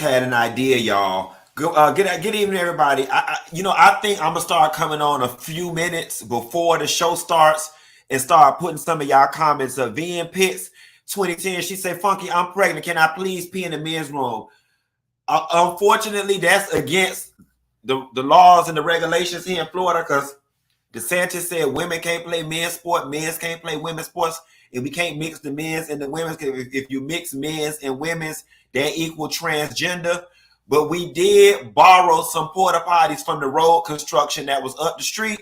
just had an idea, y'all. Good evening, everybody. I think I'm gonna start coming on a few minutes before the show starts and start putting some of y'all comments. V in Pitts 2010. She said, "Funky, I'm pregnant. Can I please pee in the men's room?" Unfortunately, that's against the laws and the regulations here in Florida because DeSantis said women can't play men's sport, men's can't play women's sports, and we can't mix the men's and the women's. If you mix men's and women's, they equal transgender. But we did borrow some porta potties from the road construction that was up the street.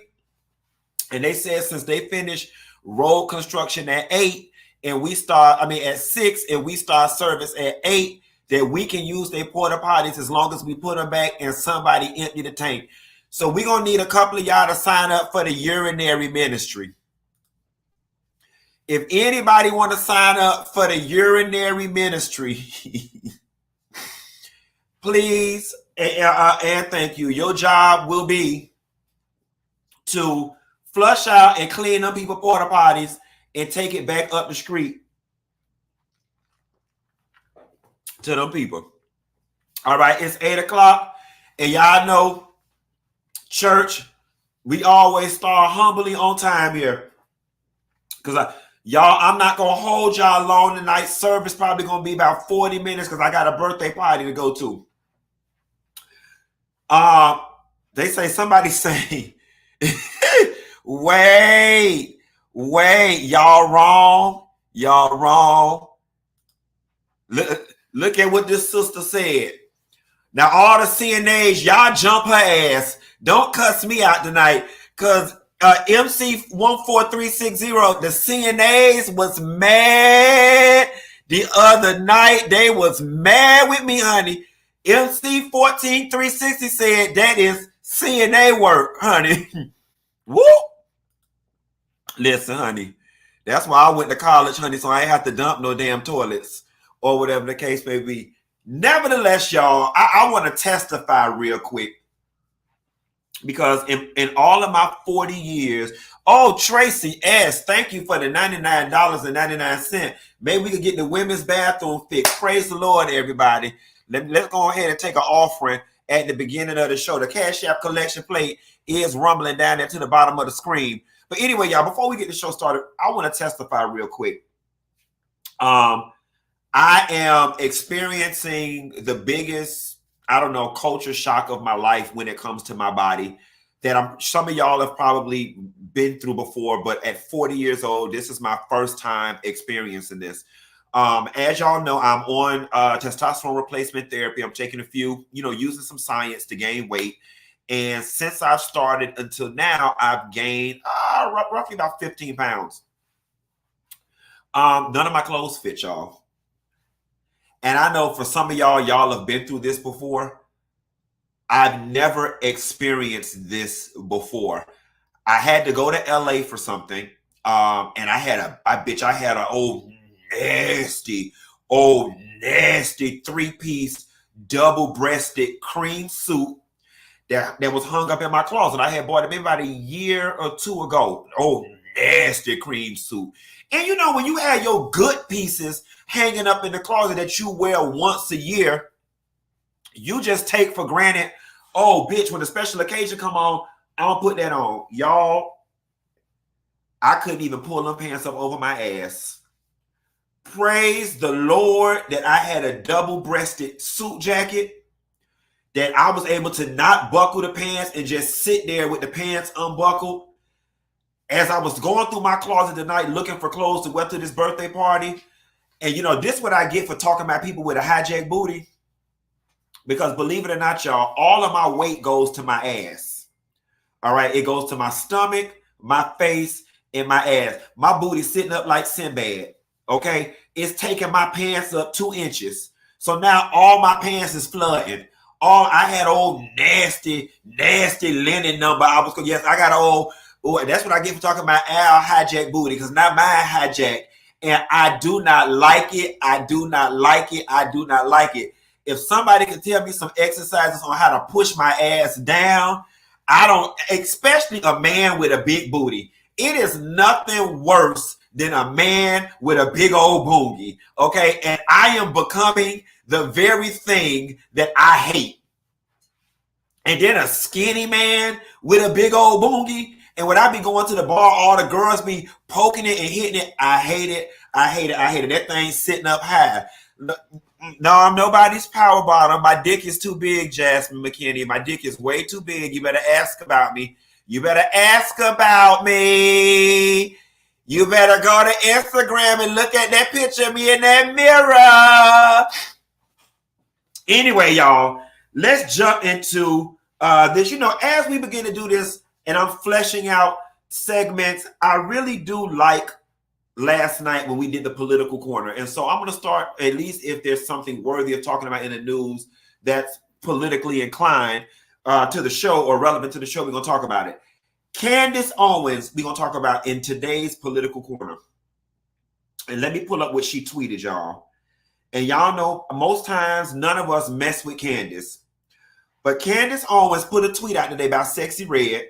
And they said since they finished road construction at 8 and at 6 and we start service at 8, that we can use their porta potties as long as we put them back and somebody empty the tank. So we're going to need a couple of y'all to sign up for the urinary ministry. If anybody want to sign up for the urinary ministry, please and thank you. Your job will be to flush out and clean up people porta potties and take it back up the street to them people. All right, it's 8 o'clock, and y'all know church, we always start humbly on time here. Because I'm not going to hold y'all long tonight. Service probably going to be about 40 minutes because I got a birthday party to go to. Somebody say, wait, y'all wrong. Look at what this sister said. Now, all the CNAs, y'all jump her ass. Don't cuss me out tonight because MC 14360, the CNAs was mad the other night. They was mad with me, honey. MC 14360 said that is CNA work, honey. Woo! Listen, honey, that's why I went to college, honey, so I ain't have to dump no damn toilets or whatever the case may be. Nevertheless, y'all, I want to testify real quick because in all of my 40 years, Tracy S., thank you for the $99.99. Maybe we could get the women's bathroom fixed. Praise the Lord, everybody. Let's go ahead and take an offering at the beginning of the show. The Cash App collection plate is rumbling down there to the bottom of the screen. But anyway, y'all, before we get the show started, I want to testify real quick. I am experiencing the biggest, culture shock of my life when it comes to my body that some of y'all have probably been through before, but at 40 years old, this is my first time experiencing this. As y'all know, I'm on testosterone replacement therapy. I'm taking a few, using some science to gain weight. And since I've started until now, I've gained roughly about 15 pounds. None of my clothes fit, y'all. And I know for some of y'all have been through this before. I've never experienced this before. I had to go to LA for something. And I had an old nasty 3-piece double-breasted cream suit that was hung up in my closet. I had bought it maybe about a year or two ago. Oh, nasty cream suit. And when you have your good pieces hanging up in the closet that you wear once a year, you just take for granted, when the special occasion come on, I'm gonna put that on. Y'all, I couldn't even pull them pants up over my ass. Praise the Lord that I had a double-breasted suit jacket that I was able to not buckle the pants and just sit there with the pants unbuckled. As I was going through my closet tonight looking for clothes to wear to this birthday party. And this is what I get for talking about people with a hijacked booty. Because believe it or not, y'all, all of my weight goes to my ass. All right, it goes to my stomach, my face, and my ass. My booty's sitting up like Sinbad. Okay, it's taking my pants up 2 inches. So now all my pants is flooding. I had old nasty linen number. I got an old. That's what I get for talking about Al hijack booty, because not mine hijacked. And I do not like it. I do not like it. I do not like it. If somebody can tell me some exercises on how to push my ass down, especially a man with a big booty. It is nothing worse than a man with a big old boogie. Okay. And I am becoming the very thing that I hate. And then a skinny man with a big old boongie. And when I be going to the bar, all the girls be poking it and hitting it. I hate it. I hate it. I hate it. That thing's sitting up high. No, I'm nobody's power bottom. My dick is too big, Jasmine McKinney. My dick is way too big. You better ask about me. You better ask about me. You better go to Instagram and look at that picture of me in that mirror. Anyway, y'all, let's jump into this. You know, as we begin to do this and I'm fleshing out segments, I really do like last night when we did the political corner. And so I'm going to start, at least if there's something worthy of talking about in the news that's politically inclined to the show or relevant to the show, we're going to talk about it. Candace Owens, we're going to talk about in today's political corner. And let me pull up what she tweeted, y'all. And y'all know most times none of us mess with Candace. But Candace Owens put a tweet out today about Sexy Red.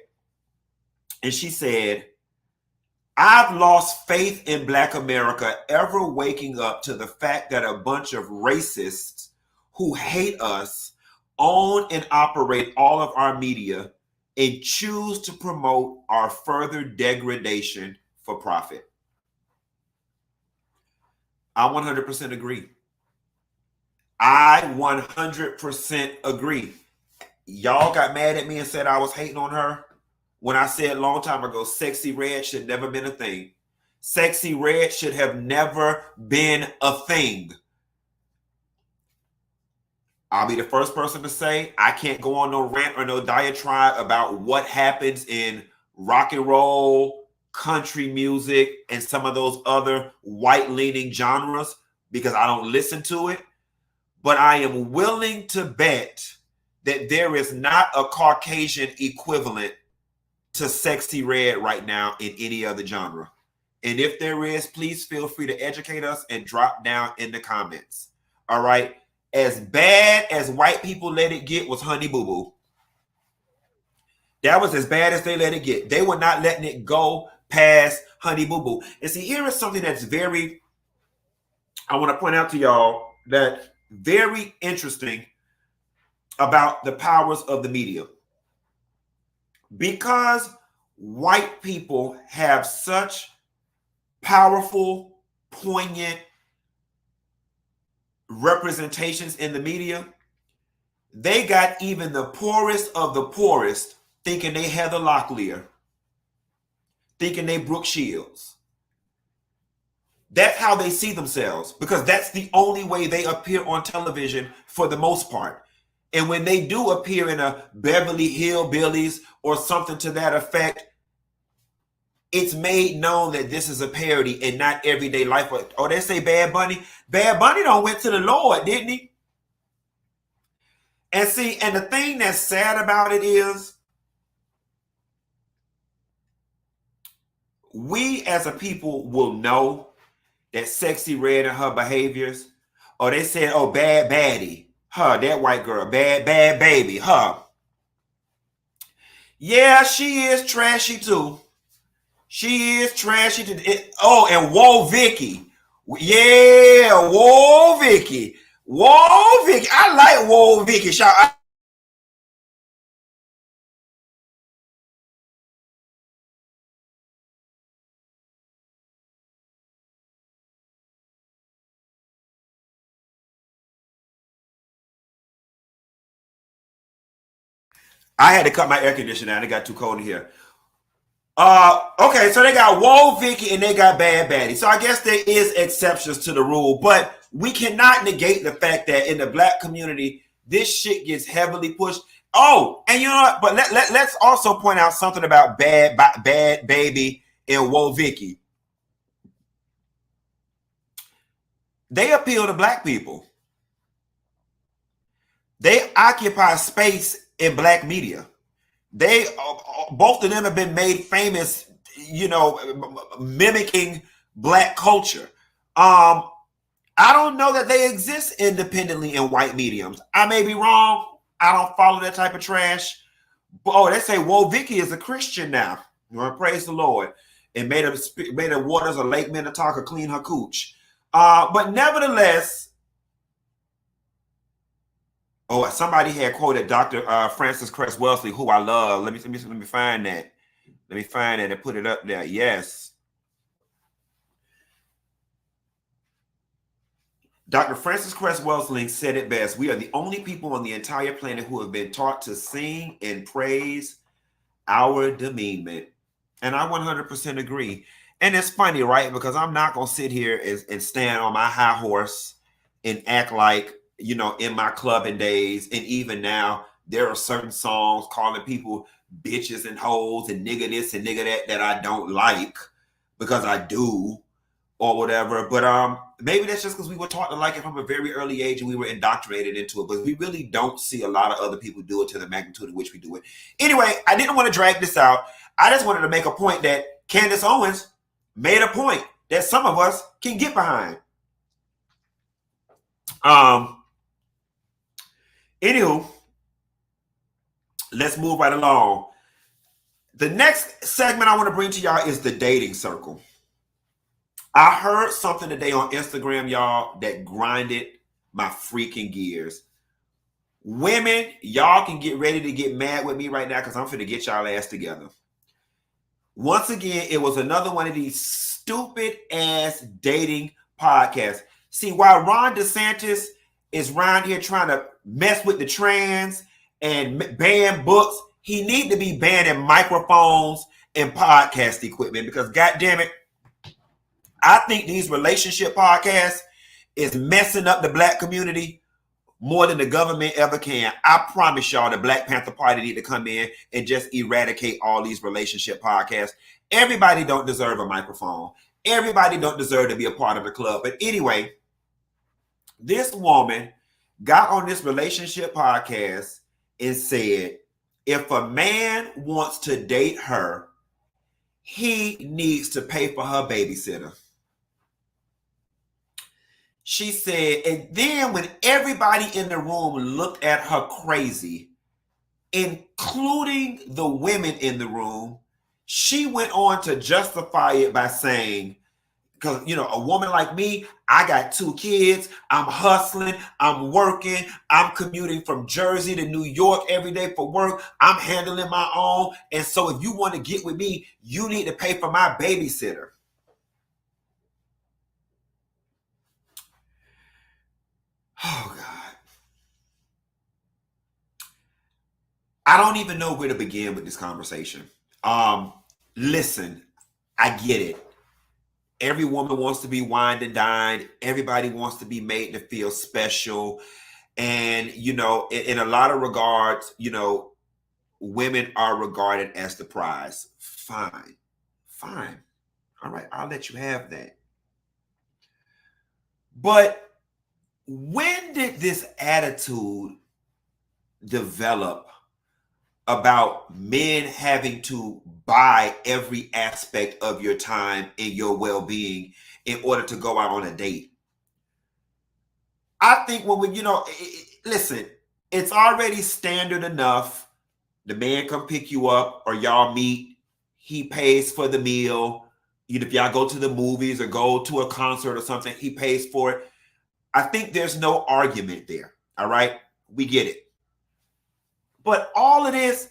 And she said, I've lost faith in Black America ever waking up to the fact that a bunch of racists who hate us own and operate all of our media and choose to promote our further degradation for profit. I 100% agree. I 100% agree. Y'all got mad at me and said I was hating on her when I said a long time ago, Sexy Red should never been a thing. Sexy Red should have never been a thing. I'll be the first person to say I can't go on no rant or no diatribe about what happens in rock and roll, country music, and some of those other white-leaning genres because I don't listen to it. But I am willing to bet that there is not a Caucasian equivalent to Sexy Red right now in any other genre. And if there is, please feel free to educate us and drop down in the comments. All right. As bad as white people let it get was Honey Boo Boo. That was as bad as they let it get. They were not letting it go past Honey Boo Boo. And see, here is something that's I want to point out to y'all that very interesting about the powers of the media. Because white people have such powerful, poignant representations in the media, they got even the poorest of the poorest thinking they Heather Locklear, thinking they Brooke Shields. That's how they see themselves, because that's the only way they appear on television for the most part. And when they do appear in a Beverly Hillbillies or something to that effect, it's made known that this is a parody and not everyday life. Oh, they say Bad Bunny. Bad Bunny don't went to the Lord, didn't he? And see, and the thing that's sad about it is we as a people will know that Sexy Red and her behaviors, or they said, oh, bad baddie, her, that white girl, bad baby, her. Yeah, she is trashy too. She is trashy too. And whoa, Vicky. Yeah, whoa, Vicky. Whoa, Vicky. I like whoa, Vicky. I had to cut my air conditioner down. It got too cold in here. Okay, so they got Whoa Vicky and they got Bad Baddie. So I guess there is exceptions to the rule, but we cannot negate the fact that in the Black community, this shit gets heavily pushed. Oh, and you know what? But let's also point out something about Bad Baby and Whoa Vicky. They appeal to Black people. They occupy space in Black media. They both of them have been made famous, you know, mimicking Black culture. I don't know that they exist independently in white mediums. I may be wrong. I don't follow that type of trash. But, they say, whoa, Vicky is a Christian now. You want to praise the Lord. And made her waters of Lake Minnetonka clean her cooch. But nevertheless, Oh, somebody had quoted Dr. Francis Cress Wellesley, who I love. Let me find that. Let me find it and put it up there. Yes. Dr. Francis Cress Wellesley said it best. We are the only people on the entire planet who have been taught to sing and praise our demeanment. And I 100% agree. And it's funny, right? Because I'm not going to sit here and stand on my high horse and act like, you know, in my clubbing days, and even now, there are certain songs calling people bitches and hoes and nigga this and nigga that I don't like, because I do, or whatever. But maybe that's just because we were taught to like it from a very early age and we were indoctrinated into it. But we really don't see a lot of other people do it to the magnitude in which we do it. Anyway, I didn't want to drag this out. I just wanted to make a point that Candace Owens made a point that some of us can get behind. Anywho, let's move right along. The next segment I want to bring to y'all is the dating circle. I heard something today on Instagram, y'all, that grinded my freaking gears. Women, y'all can get ready to get mad with me right now because I'm finna get y'all ass together. Once again, it was another one of these stupid ass dating podcasts. See, while Ron DeSantis is around here trying to mess with the trans and ban books, he need to be banning microphones and podcast equipment, because goddamn it, I think these relationship podcasts is messing up the black community more than the government ever can. I promise y'all the Black Panther Party need to come in and just eradicate all these relationship podcasts. Everybody don't deserve a microphone. Everybody don't deserve to be a part of the club. But anyway, this woman got on this relationship podcast and said, if a man wants to date her, he needs to pay for her babysitter. She said, and then when everybody in the room looked at her crazy, including the women in the room, she went on to justify it by saying, because, you know, a woman like me, I got 2 kids, I'm hustling, I'm working, I'm commuting from Jersey to New York every day for work, I'm handling my own, and so if you want to get with me, you need to pay for my babysitter. Oh, God. I don't even know where to begin with this conversation. Listen, I get it. Every woman wants to be wined and dined. Everybody wants to be made to feel special. And, you know, in a lot of regards, you know, women are regarded as the prize. Fine. Fine. All right, I'll let you have that. But when did this attitude develop about men having to buy every aspect of your time and your well-being in order to go out on a date? I think when we, you know, listen, it's already standard enough. The man come pick you up or y'all meet. He pays for the meal. If y'all go to the movies or go to a concert or something, he pays for it. I think there's no argument there. All right. We get it. But all of this,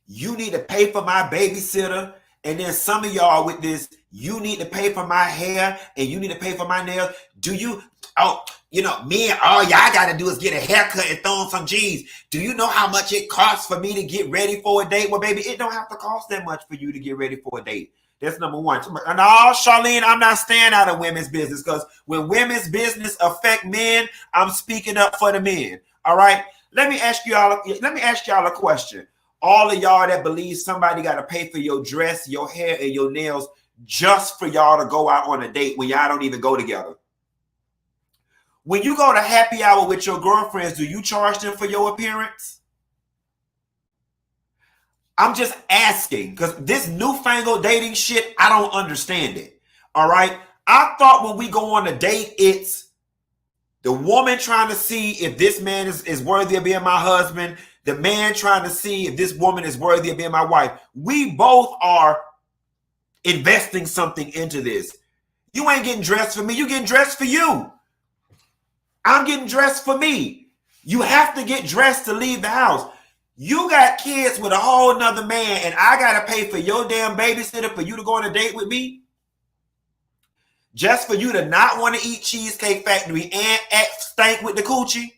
you need to pay for my babysitter. And then some of y'all with this, you need to pay for my hair and you need to pay for my nails. Do you, oh, you know, me and all y'all got to do is get a haircut and throw on some jeans. Do you know how much it costs for me to get ready for a date? Well, baby, it don't have to cost that much for you to get ready for a date. That's number one. And Charlene, I'm not staying out of women's business, because when women's business affect men, I'm speaking up for the men. All right. Let me ask y'all a question. All of y'all that believe somebody got to pay for your dress, your hair, and your nails just for y'all to go out on a date when y'all don't even go together. When you go to happy hour with your girlfriends, do you charge them for your appearance? I'm just asking, because this newfangled dating shit, I don't understand it. All right. I thought when we go on a date, it's the woman trying to see if this man is worthy of being my husband. The man trying to see if this woman is worthy of being my wife. We both are investing something into this. You ain't getting dressed for me. You getting dressed for you. I'm getting dressed for me. You have to get dressed to leave the house. You got kids with a whole nother man, and I gotta pay for your damn babysitter for you to go on a date with me? Just for you to not want to eat Cheesecake Factory and act stank with the coochie?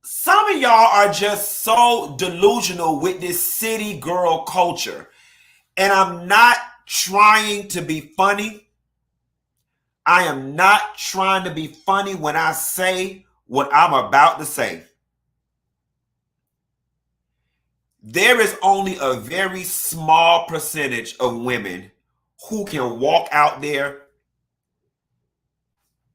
Some of y'all are just so delusional with this city girl culture. And I'm not trying to be funny. I am not trying to be funny when I say what I'm about to say. There is only a very small percentage of women who can walk out there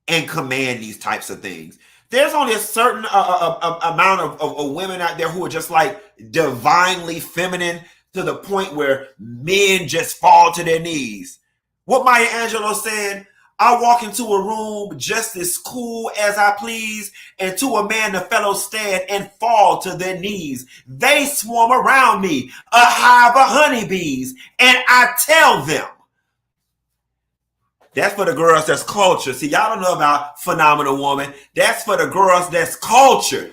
and command these types of things. There's only a certain amount of women out there who are just like divinely feminine to the point where men just fall to their knees. What Maya Angelou said, I walk into a room just as cool as I please, and to a man the fellows stand and fall to their knees. They swarm around me, a hive of honeybees, and I tell them. That's for the girls that's cultured. See, y'all don't know about Phenomenal Woman. That's for the girls that's cultured.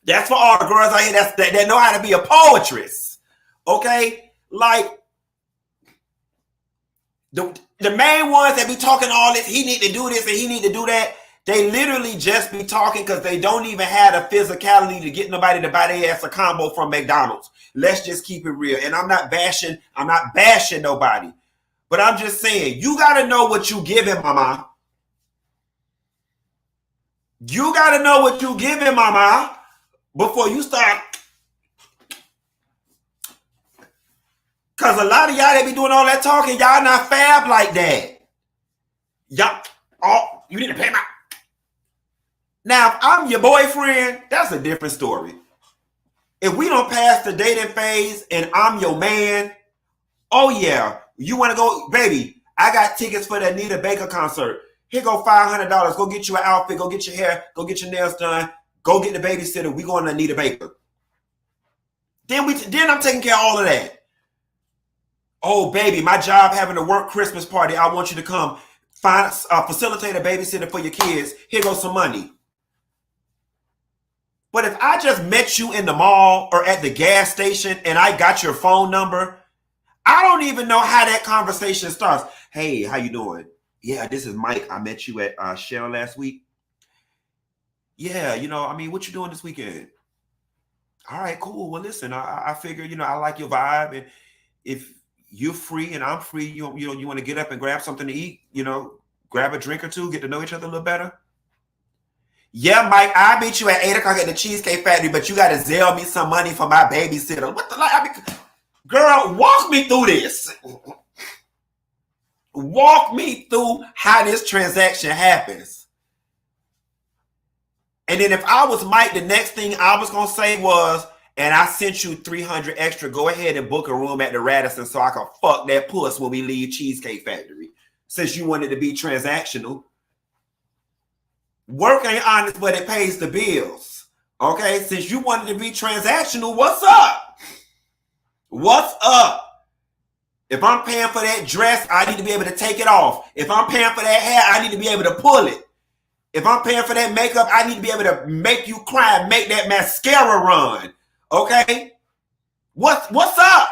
That's for all the girls out here that know how to be a poetress. Okay? Like, the main ones that be talking all this, he need to do this and he need to do that, they literally just be talking because they don't even have the physicality to get nobody to buy their ass a combo from McDonald's. Let's just keep it real. And I'm not bashing nobody. But I'm just saying, you got to know what you giving, mama. You got to know what you giving, mama, before you start. Because a lot of y'all that be doing all that talking, y'all not fab like that. Y'all, oh, you need to pay my. Now, if I'm your boyfriend, that's a different story. If we don't pass the dating phase and I'm your man, oh yeah, you want to go, baby, I got tickets for the Anita Baker concert. Here go $500. Go get you an outfit. Go get your hair. Go get your nails done. Go get the babysitter. We going to Anita Baker. Then I'm taking care of all of that. Oh, baby, my job having a work Christmas party. I want you to come facilitate a babysitter for your kids. Here goes some money. But if I just met you in the mall or at the gas station and I got your phone number, I don't even know how that conversation starts. Hey, how you doing? Yeah, this is Mike. I met you at Shell last week. Yeah, what you doing this weekend? All right, cool. Well, listen, I figure, I like your vibe. And if you're free and I'm free, you want to get up and grab something to eat, grab a drink or two, get to know each other a little better. Yeah, Mike, I meet you at 8 o'clock at the Cheesecake Factory, but you got to Zelle me some money for my babysitter. What the girl, walk me through this. Walk me through how this transaction happens. And then if I was Mike, the next thing I was going to say was, and I sent you $300 extra, go ahead and book a room at the Radisson so I can fuck that puss when we leave Cheesecake Factory. Since you wanted to be transactional. Work ain't honest, but it pays the bills. Okay? Since you wanted to be transactional, what's up? What's up? If I'm paying for that dress, I need to be able to take it off. If I'm paying for that hair, I need to be able to pull it. If I'm paying for that makeup, I need to be able to make you cry and make that mascara run. Okay? What's up?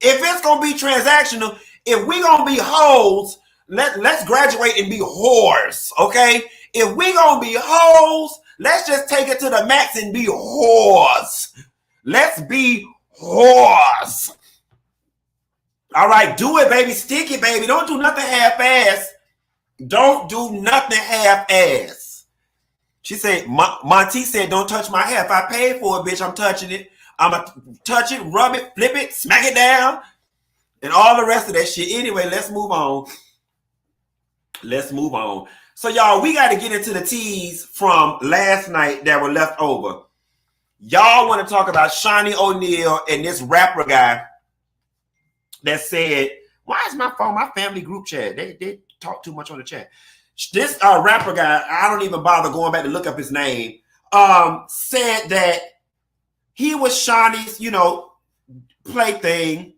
If it's going to be transactional, if we going to be hoes, let's graduate and be whores. Okay? If we going to be hoes, let's just take it to the max and be whores. Let's be whores. All right, do it, baby. Stick it, baby. Don't do nothing half-ass. Don't do nothing half-ass. She said, Monty said, don't touch my hair. If I paid for it, bitch, I'm touching it. I'm going to touch it, rub it, flip it, smack it down, and all the rest of that shit. Anyway, let's move on. Let's move on. So, y'all, we got to get into the teas from last night that were left over. Y'all want to talk about Shaunie O'Neal and this rapper guy that said, why is my phone, my family group chat? They talk too much on the chat. This rapper guy, I don't even bother going back to look up his name, said that he was Shaunie's, plaything,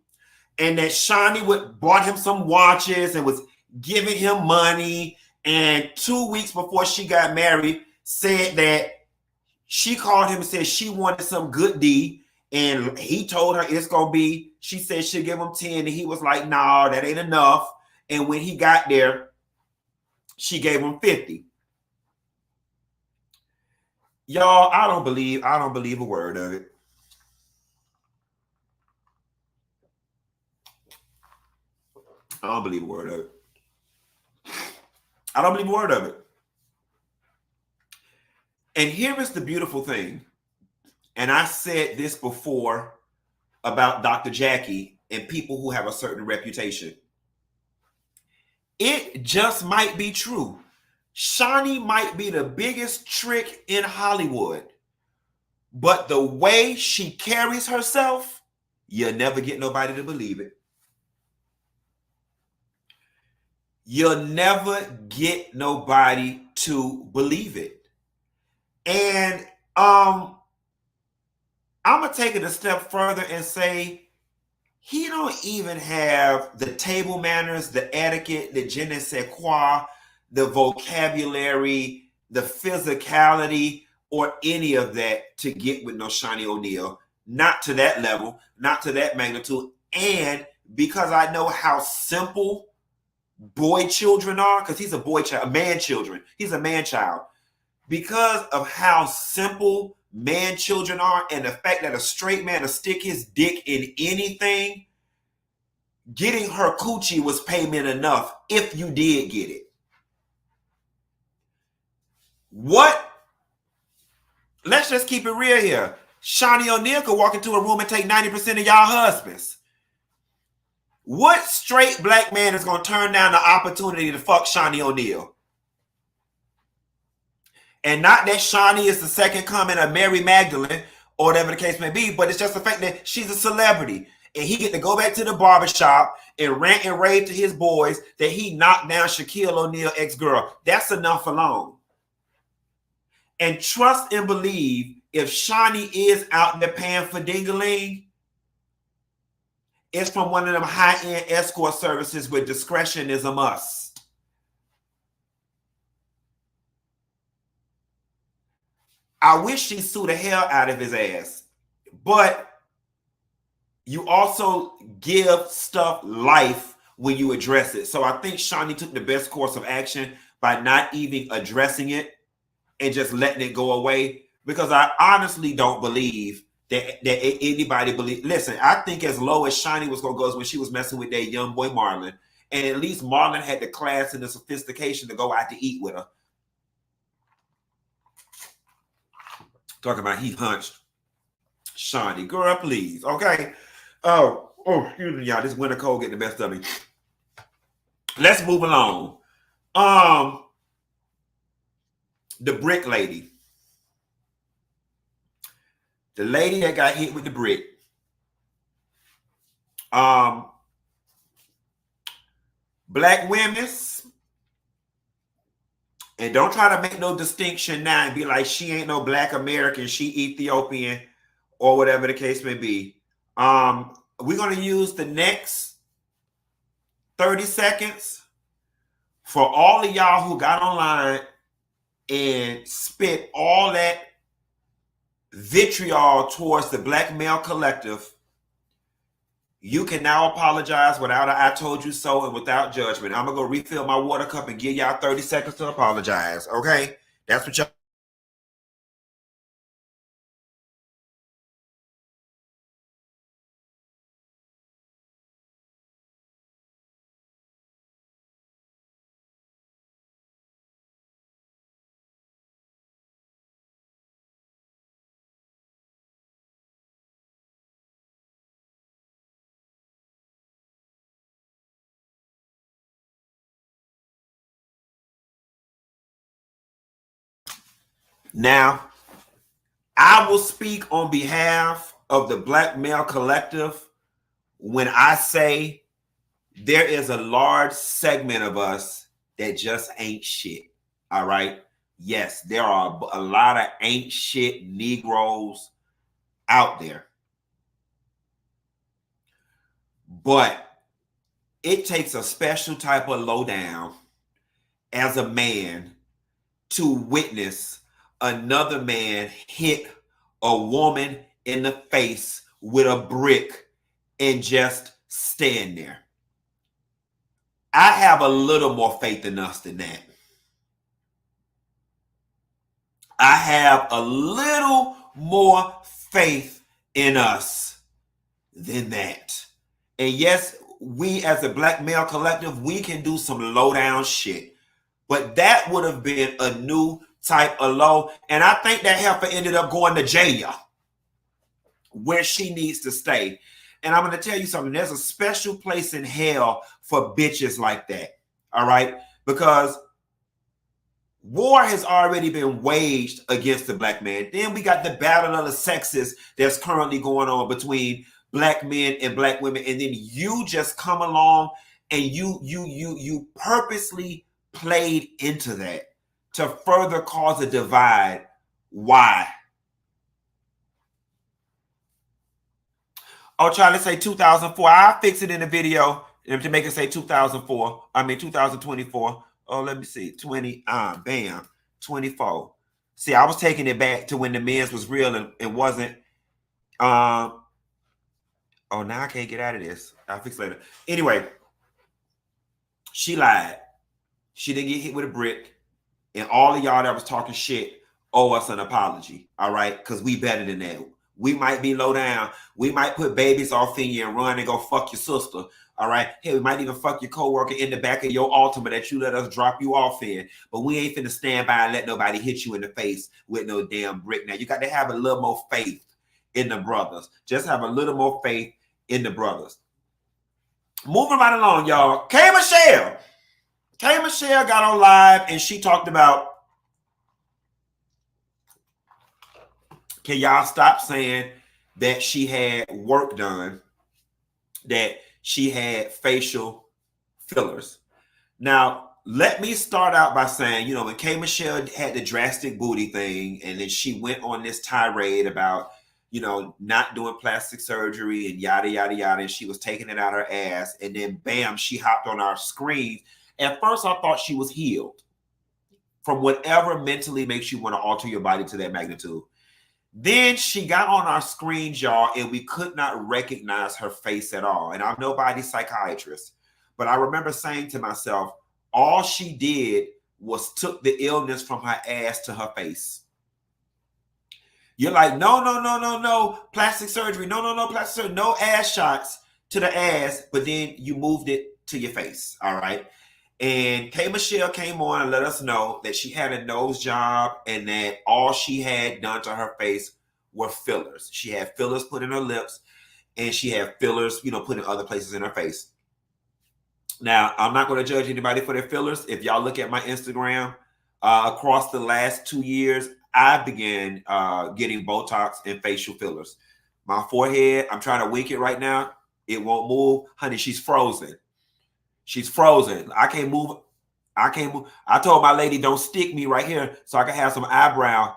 and that Shaunie bought him some watches and was giving him money. And 2 weeks before she got married, said that she called him and said she wanted some good D, and he told her it's gonna be. She said she'll give him 10, and he was like, "No, that ain't enough." And when he got there, she gave him 50. Y'all, I don't believe a word of it. I don't believe a word of it. I don't believe a word of it. And here is the beautiful thing. And I said this before about Dr. Jackie and people who have a certain reputation. It just might be true. Shaunie might be the biggest trick in Hollywood, but the way she carries herself, you'll never get nobody to believe it. You'll never get nobody to believe it. And I'm gonna take it a step further and say he don't even have the table manners, the etiquette, the je ne sais quoi, the vocabulary, the physicality, or any of that to get with no Shaunie O'Neal. Not to that level, not to that magnitude. And because I know how simple boy children are, because he's a boy child, man children. He's a man child. Because of how simple man children are, and the fact that a straight man will stick his dick in anything, getting her coochie was payment enough if you did get it. What? Let's just keep it real here. Shaunie O'Neal could walk into a room and take 90% of y'all husbands. What straight black man is going to turn down the opportunity to fuck Shaunie O'Neal? And not that Shaunie is the second coming of Mary Magdalene or whatever the case may be, but it's just the fact that she's a celebrity. And he get to go back to the barbershop and rant and rave to his boys that he knocked down Shaquille O'Neal ex-girl. That's enough alone. And trust and believe, if Shaunie is out there paying for ding-a-ling, it's from one of them high-end escort services where discretion is a must. I wish she sued the hell out of his ass. But you also give stuff life when you address it. So I think Shaunie took the best course of action by not even addressing it and just letting it go away. Because I honestly don't believe that anybody believe. Listen, I think as low as Shaunie was going to go is when she was messing with that young boy Marlon. And at least Marlon had the class and the sophistication to go out to eat with her. Talking about he hunched Shaunie. Girl, please. Okay. Oh, excuse me, y'all. This winter cold getting the best of me. Let's move along. The brick lady. The lady that got hit with the brick. Black women, and don't try to make no distinction now and be like, she ain't no black American, she Ethiopian, or whatever the case may be. We're going to use the next 30 seconds for all of y'all who got online and spit all that vitriol towards the black male collective. You can now apologize without a I told you so and without judgment. I'm going to go refill my water cup and give y'all 30 seconds to apologize. Okay? That's what y'all. Now, I will speak on behalf of the black male collective when I say there is a large segment of us that just ain't shit. All right? Yes, there are a lot of ain't shit Negroes out there. But it takes a special type of lowdown as a man to witness another man hit a woman in the face with a brick and just stand there. I have a little more faith in us than that. I have a little more faith in us than that. And yes, we as a black male collective, we can do some low down shit. But that would have been a new type of low. And I think that heifer ended up going to jail where she needs to stay. And I'm going to tell you something. There's a special place in hell for bitches like that. All right? Because war has already been waged against the black man. Then we got the battle of the sexes that's currently going on between black men and black women. And then you just come along and you purposely played into that to further cause a divide. Why? Oh, try to say 2004. I'll fix it in the video to make it say 2004. I mean 2024. Oh, let me see. 20. Bam. 24. See, I was taking it back to when the men's was real and it wasn't. Oh, now I can't get out of this. I'll fix it later. Anyway, she lied. She didn't get hit with a brick. And all of y'all that was talking shit owe us an apology. All right? Because we better than that. We might be low down. We might put babies off in you and run and go fuck your sister. All right? Hey, we might even fuck your coworker in the back of your Altima that you let us drop you off in. But we ain't finna stand by and let nobody hit you in the face with no damn brick. Now, you got to have a little more faith in the brothers. Just have a little more faith in the brothers. Moving right along, y'all. K Michelle got on live and she talked about, can y'all stop saying that she had work done, that she had facial fillers? Now, let me start out by saying, you know, when K Michelle had the drastic booty thing and then she went on this tirade about, you know, not doing plastic surgery and yada, yada, yada, and she was taking it out her ass, and then bam, she hopped on our screen. At first, I thought she was healed from whatever mentally makes you want to alter your body to that magnitude. Then she got on our screens, y'all, and we could not recognize her face at all. And I'm nobody's psychiatrist, but I remember saying to myself, all she did was took the illness from her ass to her face. You're like, no, plastic surgery. No, plastic surgery. No ass shots to the ass, but then you moved it to your face, all right? And K Michelle came on and let us know that she had a nose job and that all she had done to her face were fillers. She had fillers put in her lips and she had fillers, you know, put in other places in her face. Now, I'm not going to judge anybody for their fillers. If y'all look at my Instagram, across the last 2 years, I began getting Botox and facial fillers. My forehead, I'm trying to wink it right now. It won't move. Honey, she's frozen. She's frozen. I can't move. I told my lady, don't stick me right here so I can have some eyebrow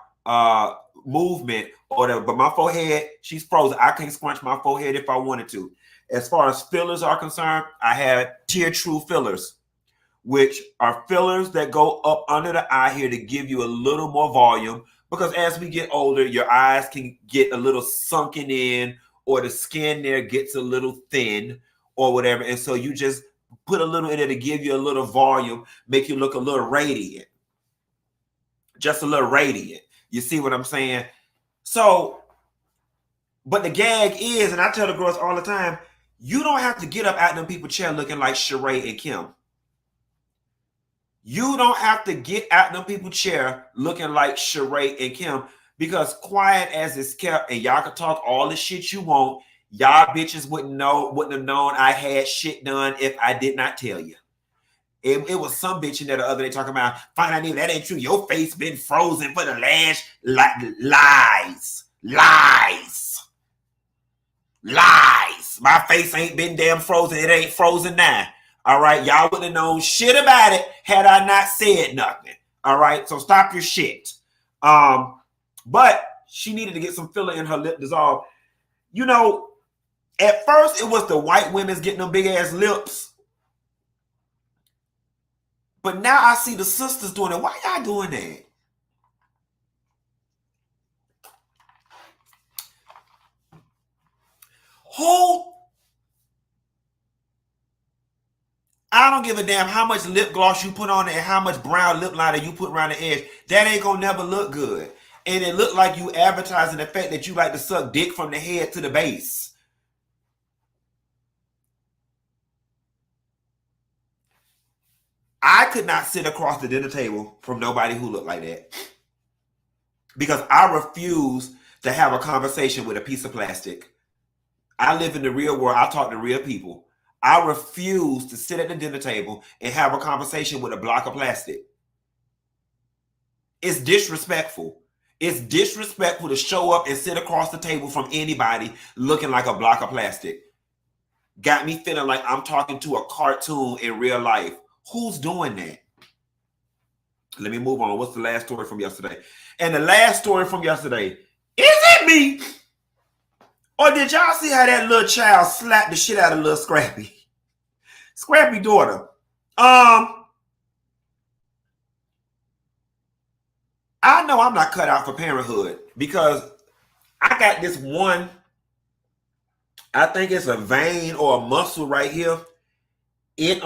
movement or whatever. But my forehead, she's frozen. I can't scrunch my forehead if I wanted to. As far as fillers are concerned, I had Tier True fillers, which are fillers that go up under the eye here to give you a little more volume. Because as we get older, your eyes can get a little sunken in or the skin there gets a little thin or whatever. And so you just put a little in there to give you a little volume, make you look a little radiant. Just a little radiant. You see what I'm saying? So, but the gag is, and I tell the girls all the time, you don't have to get up out them people's chair looking like Sheree and Kim. You don't have to get out them people's chair looking like Sheree and Kim, because quiet as it's kept, and y'all can talk all the shit you want, y'all bitches wouldn't have known I had shit done if I did not tell you. It was some bitch in there the other day talking about, find out that ain't true. Your face been frozen for the last lies. My face ain't been damn frozen. It ain't frozen now. All right. Y'all wouldn't have known shit about it had I not said nothing. All right. So stop your shit. But she needed to get some filler in her lip dissolve. You know, at first it was the white women's getting them big ass lips. But now I see the sisters doing it. Why y'all doing that? I don't give a damn how much lip gloss you put on it and how much brown lip liner you put around the edge. That ain't gonna never look good. And it look like you advertising the fact that you like to suck dick from the head to the base. I could not sit across the dinner table from nobody who looked like that. Because I refuse to have a conversation with a piece of plastic. I live in the real world. I talk to real people. I refuse to sit at the dinner table and have a conversation with a block of plastic. It's disrespectful. It's disrespectful to show up and sit across the table from anybody looking like a block of plastic. Got me feeling like I'm talking to a cartoon in real life. Who's doing that? Let me move on. What's the last story from yesterday? And the last story from yesterday, is it me? Or did y'all see how that little child slapped the shit out of little Scrappy? Scrappy daughter. I know I'm not cut out for parenthood because I got this one, I think it's a vein or a muscle right here. It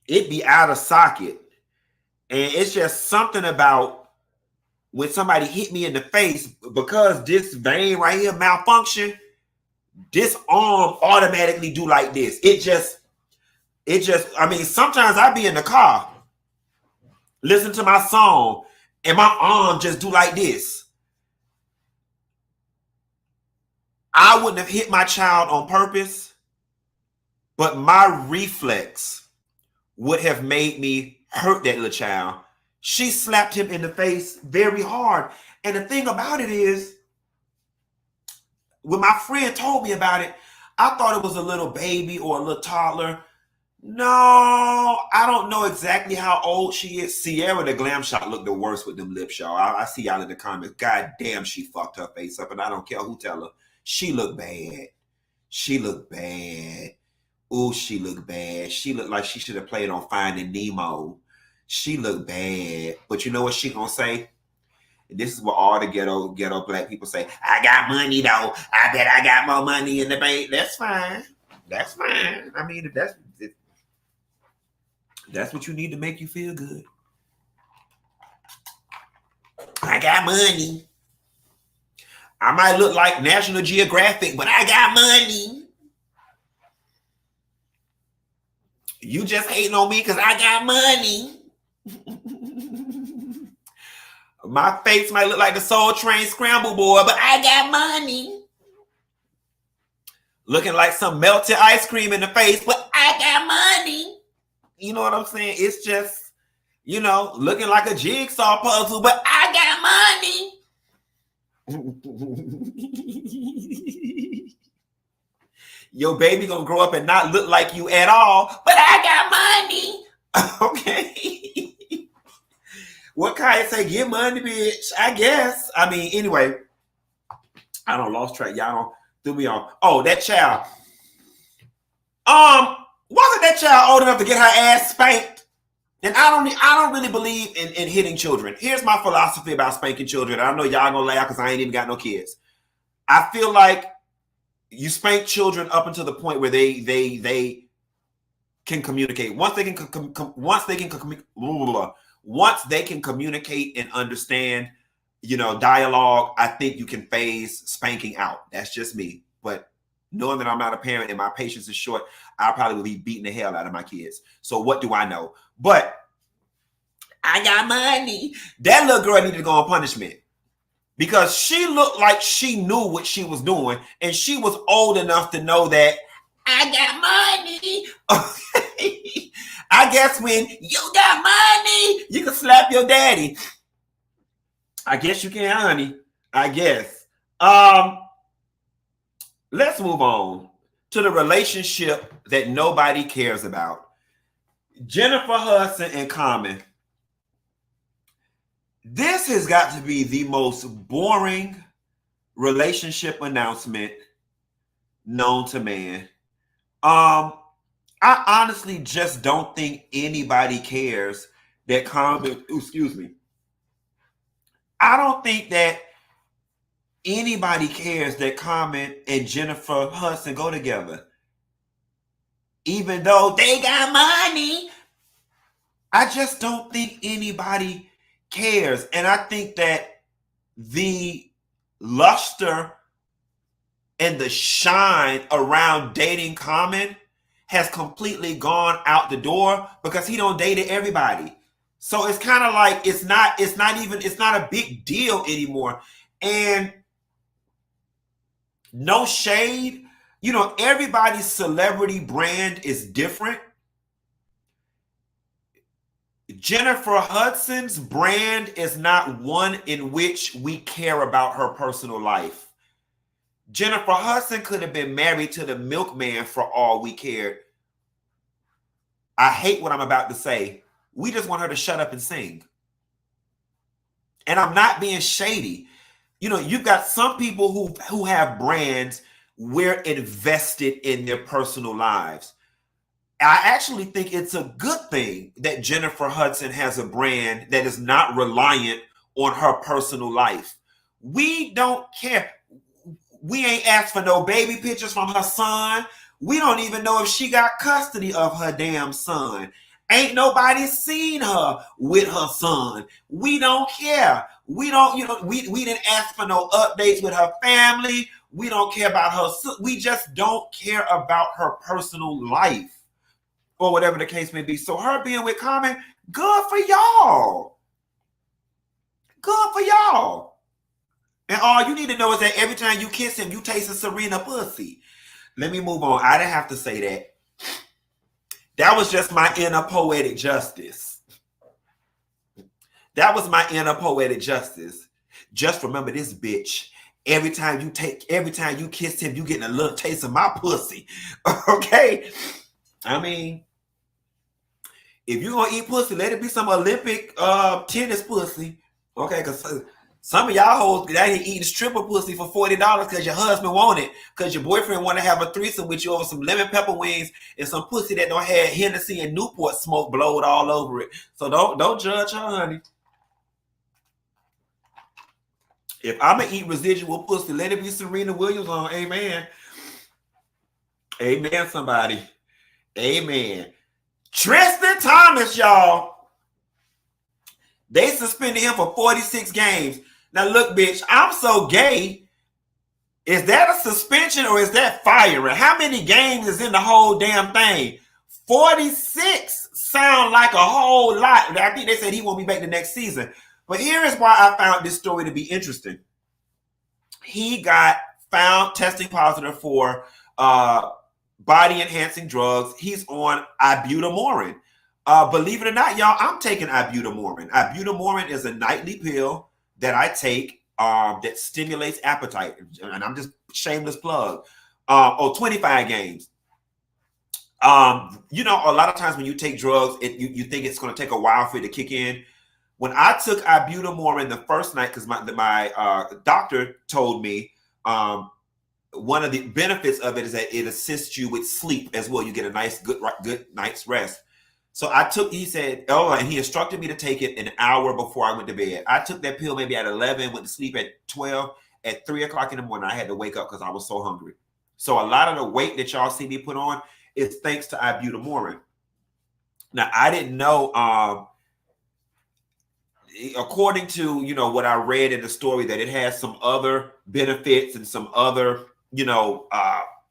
be out of socket. And it's just something about when somebody hit me in the face, because this vein right here malfunction, this arm automatically do like this. It just, I mean, sometimes I be in the car, listen to my song, and my arm just do like this. I wouldn't have hit my child on purpose, but my reflex would have made me hurt that little child. She slapped him in the face very hard. And the thing about it is, when my friend told me about it, I thought it was a little baby or a little toddler. No, I don't know exactly how old she is. Sierra the glam shot looked the worst with them lips, y'all. I see y'all in the comments. God damn, she fucked her face up, and I don't care who tell her. She looked bad. She looked bad. Ooh, she looked bad. She looked like she should have played on Finding Nemo. She looked bad. But you know what she gonna say? This is what all the ghetto black people say. I got money though. I bet I got more money in the bank. That's fine. That's fine. I mean, if that's what you need to make you feel good. I got money. I might look like National Geographic, but I got money. You just hating on me because I got money. My face might look like the Soul Train Scramble Board, but I got money. Looking like some melted ice cream in the face, but I got money. You know what I'm saying? It's just, you know, looking like a jigsaw puzzle, but I got money. Your baby gonna grow up and not look like you at all, but I got money. Okay. What Kaya say? Get money, bitch. I guess. I mean, anyway, I don't lost track. Y'all don't threw me off. Oh, that child. Wasn't that child old enough to get her ass spanked? And I don't really believe in hitting children. Here's my philosophy about spanking children. I know y'all gonna laugh because I ain't even got no kids. I feel like you spank children up until the point where they can communicate. Once they can communicate and understand, you know, dialogue, I think you can phase spanking out. That's just me. But knowing that I'm not a parent and my patience is short, I probably will be beating the hell out of my kids. So what do I know? But I got money. That little girl needed to go on punishment because she looked like she knew what she was doing, and she was old enough to know that I got money. Okay. I guess when you got money, you can slap your daddy. I guess you can, honey. I guess. Let's move on to the relationship that nobody cares about. Jennifer Hudson and Common. This has got to be the most boring relationship announcement known to man. I honestly just don't think anybody cares that Common, excuse me. I don't think that anybody cares that Common and Jennifer Hudson go together. even though they got money. I just don't think anybody cares. And I think that the luster and the shine around dating Common has completely gone out the door because he don't date everybody. So it's kind of like it's not a big deal anymore. And no shade, everybody's celebrity brand is different. Jennifer Hudson's brand is not one in which we care about her personal life. Jennifer Hudson could have been married to the milkman for all we cared. I hate what I'm about to say. We just want her to shut up and sing. And I'm not being shady. You've got some people who have brands. We're invested in their personal lives. I actually think it's a good thing that Jennifer Hudson has a brand that is not reliant on her personal life. We don't care. We ain't asked for no baby pictures from her son. We don't even know if she got custody of her damn son. Ain't nobody seen her with her son. We don't care. We don't, we didn't ask for no updates with her family. We don't care about her. We just don't care about her personal life or whatever the case may be. So her being with Common, good for y'all. Good for y'all. And all you need to know is that every time you kiss him, you taste a Serena pussy. Let me move on. I didn't have to say that. That was just my inner poetic justice. That was my inner poetic justice. Just remember this, bitch. Every time you kiss him, you getting a little taste of my pussy. Okay? I mean, if you're going to eat pussy, let it be some Olympic tennis pussy. Okay? Because some of y'all hoes that ain't eating stripper pussy for $40 because your husband want it, because your boyfriend want to have a threesome with you over some lemon pepper wings and some pussy that don't have Hennessy and Newport smoke blowed all over it. So don't judge her, honey. If I'm going to eat residual pussy, let it be Serena Williams on. Amen. Amen, somebody. Amen. Tristan Thompson, y'all. They suspended him for 46 games. Now, look, bitch, I'm so gay. Is that a suspension or is that firing? How many games is in the whole damn thing? 46 sound like a whole lot. I think they said he won't be back the next season. But here is why I found this story to be interesting. He got found testing positive for body-enhancing drugs. He's on ibutomoren. Believe it or not, y'all, I'm taking ibutomoren. Ibutomoren is a nightly pill that I take that stimulates appetite. And I'm just shameless plug. 25 games. A lot of times when you take drugs, you think it's going to take a while for it to kick in. When I took ibutomoren the first night, because my doctor told me one of the benefits of it is that it assists you with sleep as well. You get a nice, good night's rest. So he said, and he instructed me to take it an hour before I went to bed. I took that pill maybe at 11, went to sleep at 12. At 3 o'clock in the morning, I had to wake up because I was so hungry. So a lot of the weight that y'all see me put on is thanks to ibutomoren. Now, I didn't know, according to, what I read in the story, that it has some other benefits and some other,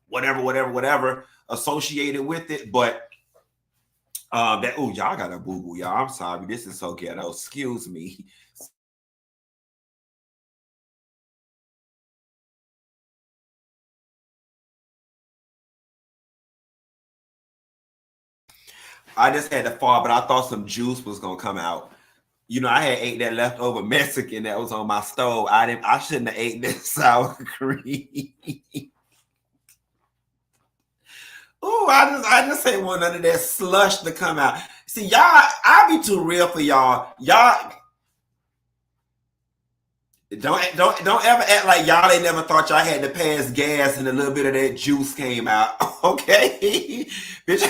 whatever associated with it. But y'all got a boo-boo, y'all. I'm sorry. This is so ghetto. Excuse me. I just had to fall, but I thought some juice was gonna come out. I had ate that leftover Mexican that was on my stove. I shouldn't have ate that sour cream. Ooh, I just ain't want none of that slush to come out. See, y'all, I be too real for y'all. Y'all don't ever act like y'all ain't never thought y'all had to pass gas and a little bit of that juice came out. Okay? Bitch,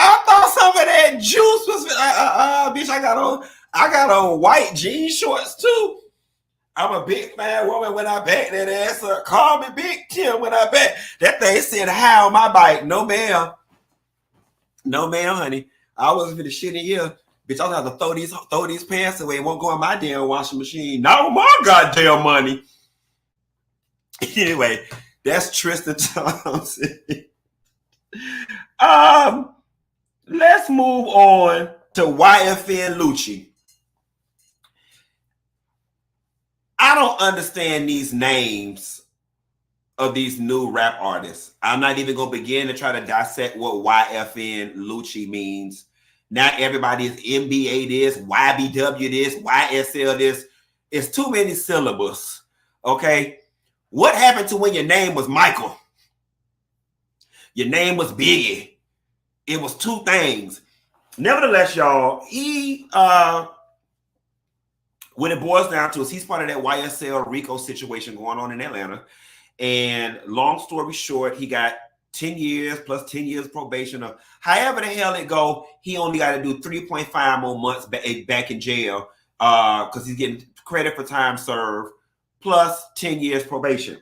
I thought some of that juice was bitch, I got on white jean shorts too. I'm a big fat woman when I back that ass up. Call me Big Tim when I back. That thing said, "How on my bike?" No, ma'am. No, ma'am, honey. I wasn't for the shit in here. Bitch, I'll have to throw these pants away. It won't go in my damn washing machine. Not my goddamn money. Anyway, that's Tristan Thompson. Let's move on to YFN Lucci. I don't understand these names of these new rap artists. I'm not even going to begin to try to dissect what YFN Lucci means. Now everybody is NBA this, YBW this, YSL this. It's too many syllables. Okay? What happened to when your name was Michael? Your name was Biggie. It was two things. Nevertheless, y'all, what it boils down to is he's part of that YSL Rico situation going on in Atlanta. And long story short, he got 10 years plus 10 years probation. Of however the hell it go, he only got to do 3.5 more months back in jail because he's getting credit for time served plus 10 years probation,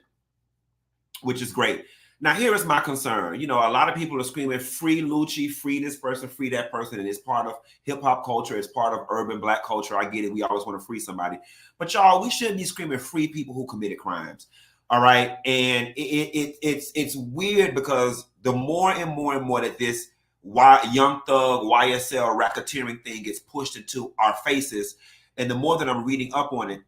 which is great. Now, here is my concern. You know, a lot of people are screaming, free Lucci, free this person, free that person. And it's part of hip-hop culture. It's part of urban black culture. I get it. We always want to free somebody. But, y'all, we shouldn't be screaming free people who committed crimes. All right? And it's weird because the more and more that this Young Thug, YSL racketeering thing gets pushed into our faces, and the more that I'm reading up on it,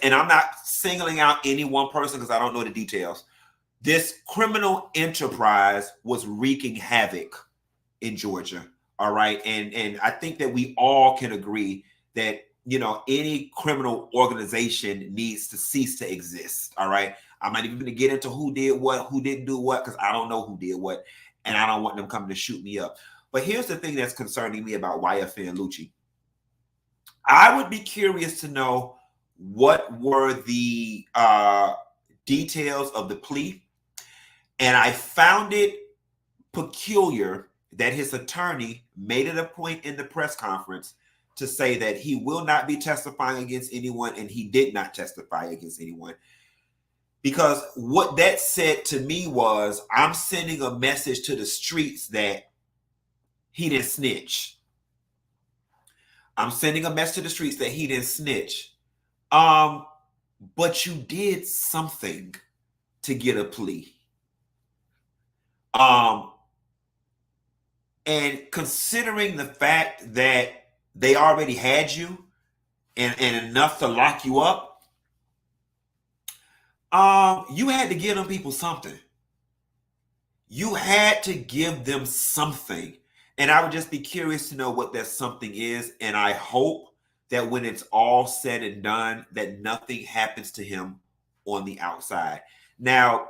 and I'm not singling out any one person because I don't know the details. This criminal enterprise was wreaking havoc in Georgia. All right. And I think that we all can agree that, you know, any criminal organization needs to cease to exist. All right. I'm not even going to get into who did what, who didn't do what, because I don't know who did what. And I don't want them coming to shoot me up. But here's the thing that's concerning me about YFN Lucci. I would be curious to know what were the details of the plea. And I found it peculiar that his attorney made it a point in the press conference to say that he will not be testifying against anyone, and he did not testify against anyone. Because what that said to me was, I'm sending a message to the streets that he didn't snitch. I'm sending a message to the streets that he didn't snitch. But you did something to get a plea. And considering the fact that they already had you and enough to lock you up, you had to give them people something. You had to give them something. And I would just be curious to know what that something is. And I hope that when it's all said and done, that nothing happens to him on the outside. Now,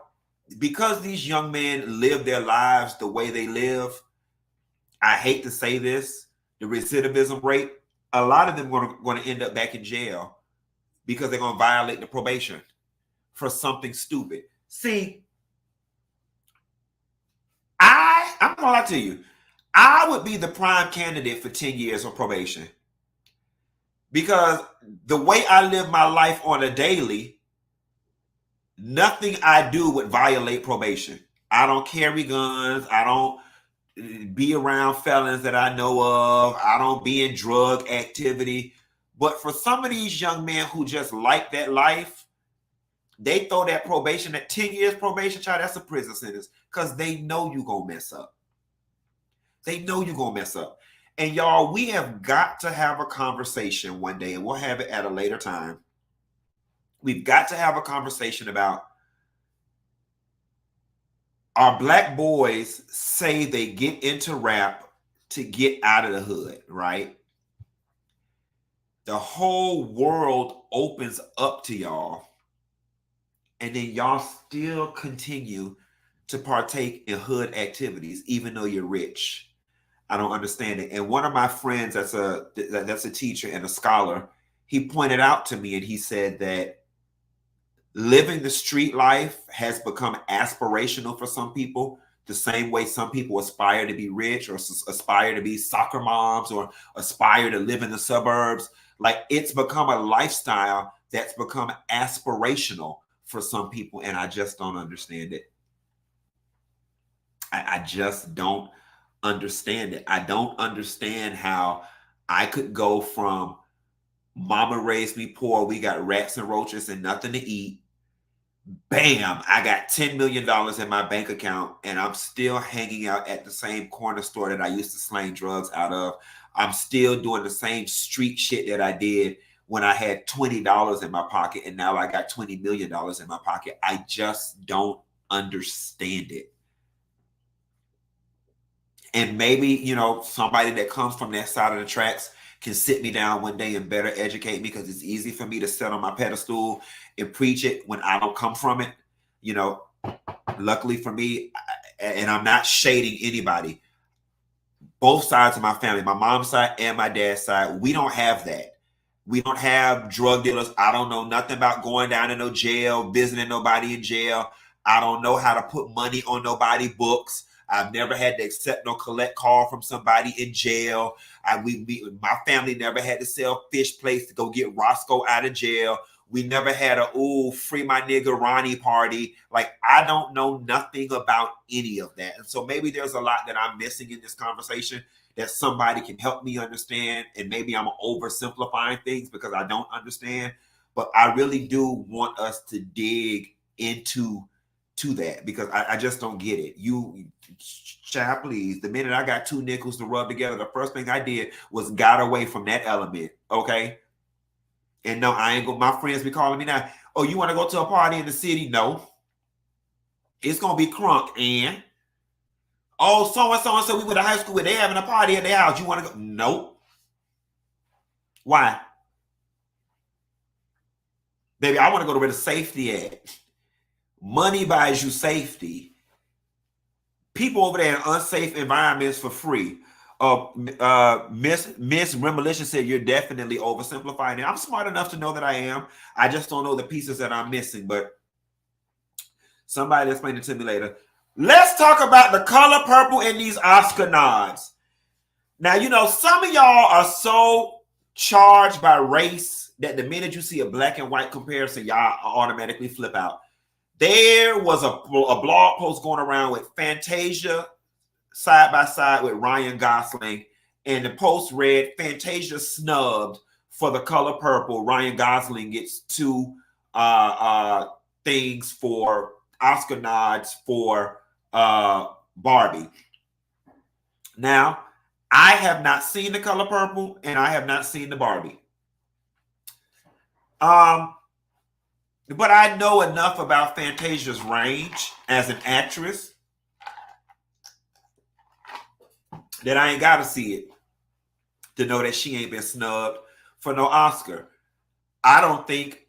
because these young men live their lives the way they live, I hate to say this, the recidivism rate, a lot of them are going to end up back in jail because they're going to violate the probation for something stupid. See, I'm going to lie to you. I would be the prime candidate for 10 years of probation because the way I live my life on a daily, nothing I do would violate probation. I don't carry guns. I don't be around felons that I know of. I don't be in drug activity. But for some of these young men who just like that life, they throw that probation, that 10 years probation, child, that's a prison sentence because they know you're going to mess up. They know you're going to mess up. And y'all, we have got to have a conversation one day, and we'll have it at a later time. We've got to have a conversation about our black boys say they get into rap to get out of the hood, right? The whole world opens up to y'all, and then y'all still continue to partake in hood activities, even though you're rich. I don't understand it. And one of my friends that's a teacher and a scholar, he pointed out to me and he said that living the street life has become aspirational for some people the same way some people aspire to be rich or aspire to be soccer moms or aspire to live in the suburbs. Like, it's become a lifestyle that's become aspirational for some people, and I just don't understand it. I just don't understand it. I don't understand how I could go from mama raised me poor, we got rats and roaches and nothing to eat. Bam, I got $10 million in my bank account, and I'm still hanging out at the same corner store that I used to slang drugs out of. I'm still doing the same street shit that I did when I had $20 in my pocket, and now I got $20 million in my pocket. I just don't understand it. And maybe, you know, somebody that comes from that side of the tracks can sit me down one day and better educate me, because it's easy for me to sit on my pedestal and preach it when I don't come from it. You know, luckily for me, and I'm not shading anybody, both sides of my family, my mom's side and my dad's side, we don't have that. We don't have drug dealers. I don't know nothing about going down to no jail, visiting nobody in jail. I don't know how to put money on nobody's books. I've never had to accept no collect call from somebody in jail. My family never had to sell fish plates to go get Roscoe out of jail. We never had a, ooh, free my nigga Ronnie party. Like, I don't know nothing about any of that. And so maybe there's a lot that I'm missing in this conversation that somebody can help me understand. And maybe I'm oversimplifying things because I don't understand. But I really do want us to dig into that, because I just don't get it. Child, please. The minute I got two nickels to rub together, the first thing I did was got away from that element. Okay. And no, I ain't go. My friends be calling me now. Oh, you want to go to a party in the city? No. It's gonna be crunk. And oh, so and so we went to high school with. They having a party at their house. You want to go? Nope. Why? Baby, I want to go to where the safety at. Money buys you safety. People over there in unsafe environments for free. Miss Remolition said you're definitely oversimplifying it. I'm smart enough to know that I am. I just don't know the pieces that I'm missing. But somebody explain it to me later. Let's talk about the color purple in these Oscar nods. Now, you know, some of y'all are so charged by race that the minute you see a black and white comparison, y'all automatically flip out. There was a blog post going around with Fantasia side by side with Ryan Gosling, and the post read, Fantasia snubbed for the color purple. Ryan Gosling gets two things for Oscar nods for Barbie. Now, I have not seen the color purple, and I have not seen the Barbie. But I know enough about Fantasia's range as an actress that I ain't got to see it to know that she ain't been snubbed for no Oscar. I don't think,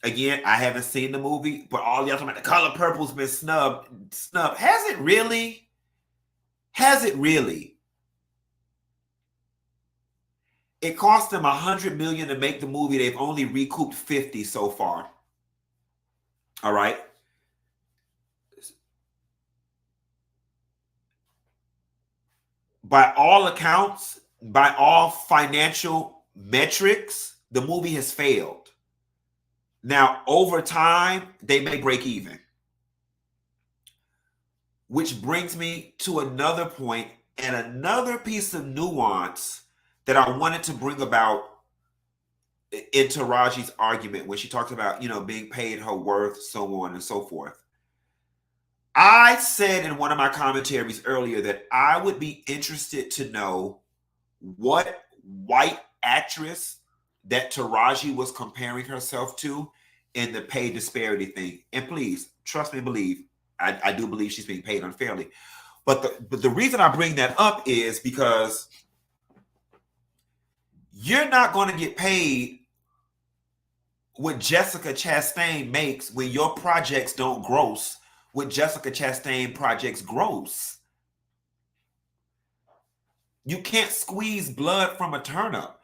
again, I haven't seen the movie, but all y'all talking about the color purple's been snubbed. Has it really? Has it really? It cost them $100 million to make the movie. They've only recouped 50 so far. All right. By all accounts, by all financial metrics, the movie has failed. Now, over time, they may break even. Which brings me to another point and another piece of nuance that I wanted to bring about in Taraji's argument when she talked about, you know, being paid her worth, so on and so forth. I said in one of my commentaries earlier that I would be interested to know what white actress that Taraji was comparing herself to in the pay disparity thing. And please, trust me and believe, I do believe she's being paid unfairly. But the reason I bring that up is because you're not going to get paid what Jessica Chastain makes when your projects don't gross what Jessica Chastain projects gross. You can't squeeze blood from a turnip.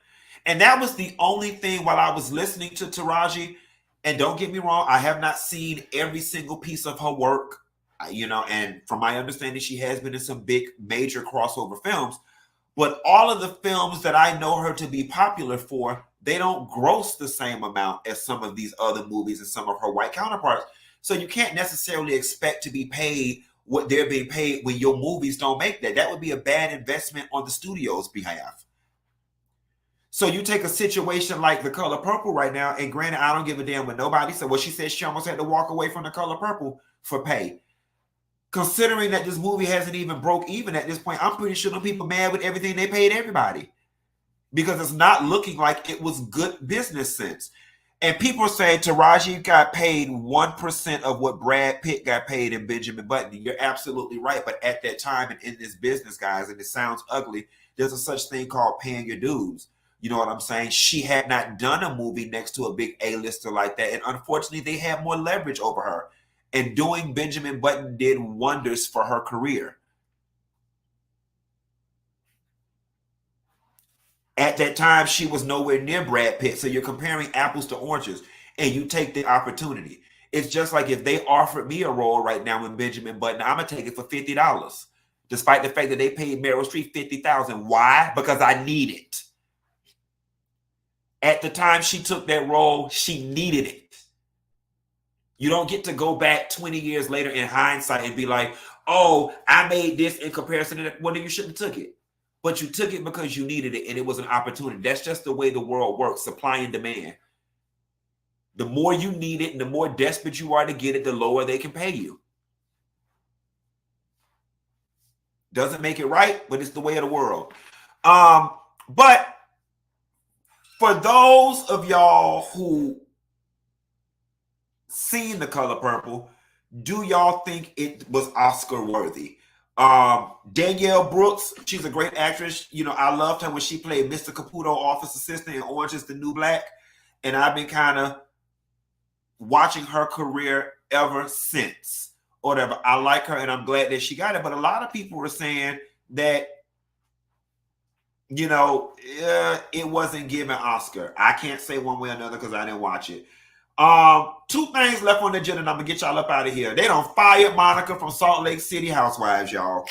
And that was the only thing while I was listening to Taraji. And don't get me wrong, I have not seen every single piece of her work. And from my understanding, she has been in some big major crossover films. But all of the films that I know her to be popular for, they don't gross the same amount as some of these other movies and some of her white counterparts. So you can't necessarily expect to be paid what they're being paid when your movies don't make that. That would be a bad investment on the studio's behalf. So you take a situation like The Color Purple right now, and granted, I don't give a damn with nobody. So what she said, she almost had to walk away from The Color Purple for pay. Considering that this movie hasn't even broke even at this point, I'm pretty sure the people mad with everything they paid everybody, because it's not looking like it was good business sense. And people say Taraji got paid 1% of what Brad Pitt got paid in Benjamin Button. You're absolutely right. But at that time and in this business, guys, and it sounds ugly, there's a such thing called paying your dues. You know what I'm saying? She had not done a movie next to a big A-lister like that. And unfortunately, they had more leverage over her. And doing Benjamin Button did wonders for her career. At that time, she was nowhere near Brad Pitt. So you're comparing apples to oranges, and you take the opportunity. It's just like if they offered me a role right now in Benjamin Button, I'm going to take it for $50. Despite the fact that they paid Meryl Streep $50,000. Why? Because I need it. At the time she took that role, she needed it. You don't get to go back 20 years later in hindsight and be like, oh, I made this in comparison to that. Well, then you shouldn't have took it. But you took it because you needed it, and it was an opportunity. That's just the way the world works, supply and demand. The more you need it and the more desperate you are to get it, the lower they can pay you. Doesn't make it right, but it's the way of the world. But for those of y'all who seen The Color Purple, do y'all think it was Oscar worthy? Danielle Brooks, she's a great actress. I loved her when she played Mr. Caputo, office assistant in Orange is the New Black. And I've been kind of watching her career ever since. Or whatever. I like her, and I'm glad that she got it. But a lot of people were saying that, it wasn't given Oscar. I can't say one way or another because I didn't watch it. Two things left on the agenda, and I'm gonna get y'all up out of here. They done fired Monica from Salt Lake City Housewives, y'all.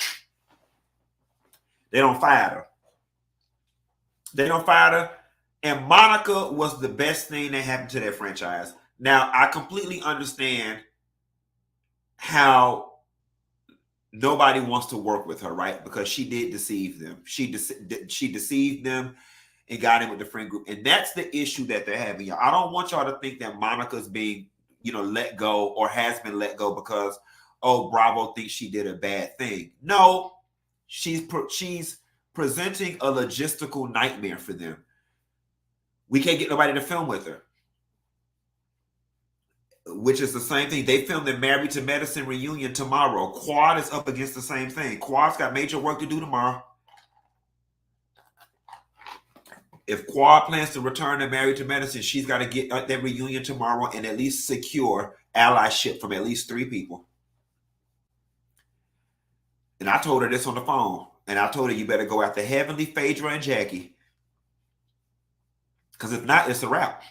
They done fired her. And Monica was the best thing that happened to that franchise. Now, I completely understand how nobody wants to work with her, right? Because she did deceive them. She deceived them and got in with the friend group. And that's the issue that they're having, y'all. I don't want y'all to think that Monica's being, let go or has been let go because, Bravo thinks she did a bad thing. No, she's presenting a logistical nightmare for them. We can't get nobody to film with her. Which is the same thing. They filmed their Married to Medicine reunion tomorrow. Quad is up against the same thing. Quad's got major work to do tomorrow. If Quad plans to return to Married to Medicine, she's got to get at that reunion tomorrow and at least secure allyship from at least 3 people. And I told her this on the phone. And I told her, you better go after Heavenly, Phaedra, and Jackie. Because if not, it's a wrap.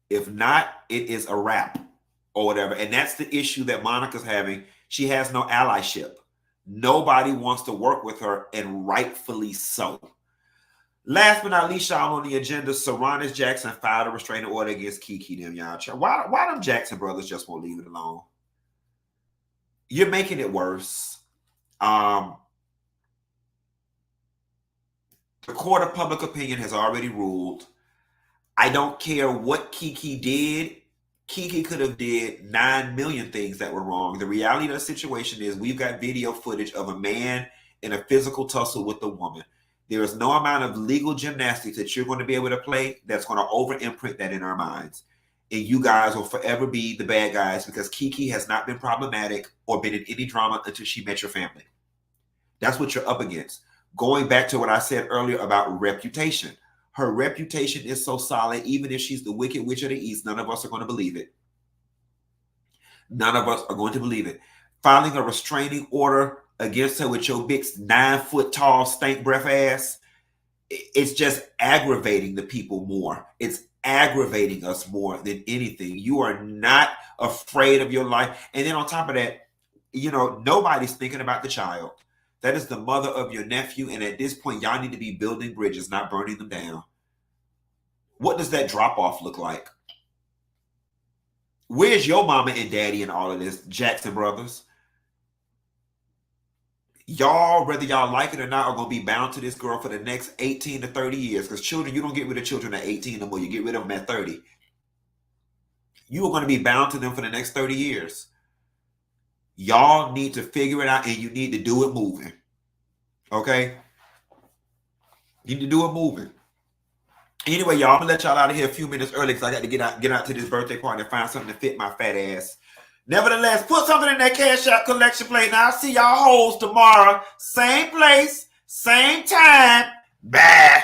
If not, it is a wrap or whatever. And that's the issue that Monica's having. She has no allyship. Nobody wants to work with her, and rightfully so. Last but not least, y'all, on the agenda, Sauranus Jackson filed a restraining order against Keke. Them, y'all. Why them Jackson brothers just won't leave it alone? You're making it worse. The court of public opinion has already ruled. I don't care what Keke did. Keke could have did 9 million things that were wrong. The reality of the situation is we've got video footage of a man in a physical tussle with a woman. There is no amount of legal gymnastics that you're going to be able to play that's going to over-imprint that in our minds. And you guys will forever be the bad guys because Keke has not been problematic or been in any drama until she met your family. That's what you're up against. Going back to what I said earlier about reputation. Her reputation is so solid, even if she's the Wicked Witch of the East, none of us are going to believe it. None of us are going to believe it. Filing a restraining order against her with your big 9-foot-tall stank breath ass, it's just aggravating the people more. It's aggravating us more than anything. You are not afraid of your life. And then on top of that, nobody's thinking about the child. That is the mother of your nephew. And at this point, y'all need to be building bridges, not burning them down. What does that drop off look like? Where's your mama and daddy in all of this, Jackson brothers? Y'all, whether y'all like it or not, are going to be bound to this girl for the next 18 to 30 years. Because children, you don't get rid of children at 18 no more. You get rid of them at 30. You are going to be bound to them for the next 30 years. Y'all need to figure it out, and you need to do it moving. Okay? You need to do it moving. Anyway, y'all, I'm going to let y'all out of here a few minutes early because I got to get out to this birthday party and find something to fit my fat ass. Nevertheless, put something in that Cash App collection plate. Now, I'll see y'all hoes tomorrow. Same place, same time. Bye.